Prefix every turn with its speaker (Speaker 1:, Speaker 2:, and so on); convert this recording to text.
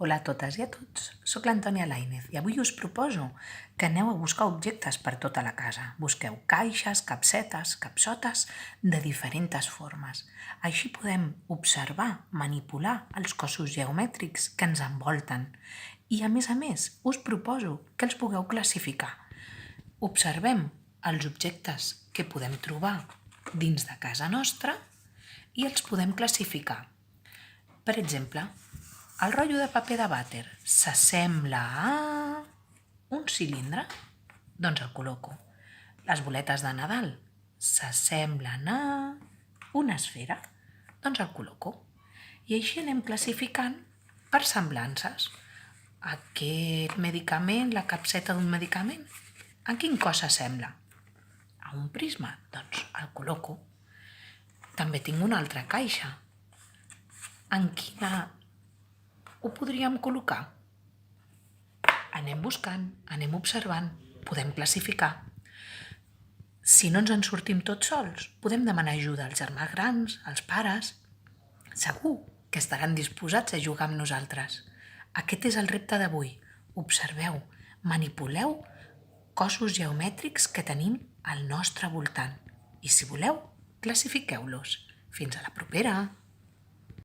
Speaker 1: Hola a totes i a tots, soc l'Antònia Lainez i avui us proposo que aneu a buscar objectes per tota la casa. Busqueu caixes, capsetes, capsotes de diferents formes. Així podem observar, manipular els cossos geomètrics que ens envolten. I a més, us proposo que els pugueu classificar. Observem els objectes que podem trobar dins de casa nostra i els podem classificar. Per exemple, el rotllo de paper de vàter s'assembla a un cilindre? Doncs el col·loco. Les boletes de Nadal s'assemblen a una esfera? Doncs el col·loco. I així anem classificant per semblances. Aquest medicament, la capseta d'un medicament, a quin cos s'assembla? A un prisma? Doncs el col·loco. També tinc una altra caixa. En quina ho podríem col·locar? Anem buscant, anem observant, podem classificar. Si no ens en sortim tots sols, podem demanar ajuda als germans grans, als pares. Segur que estaran disposats a jugar amb nosaltres. Aquest és el repte d'avui. Observeu, manipuleu cossos geomètrics que tenim al nostre voltant. I si voleu, classifiqueu-los. Fins a la propera!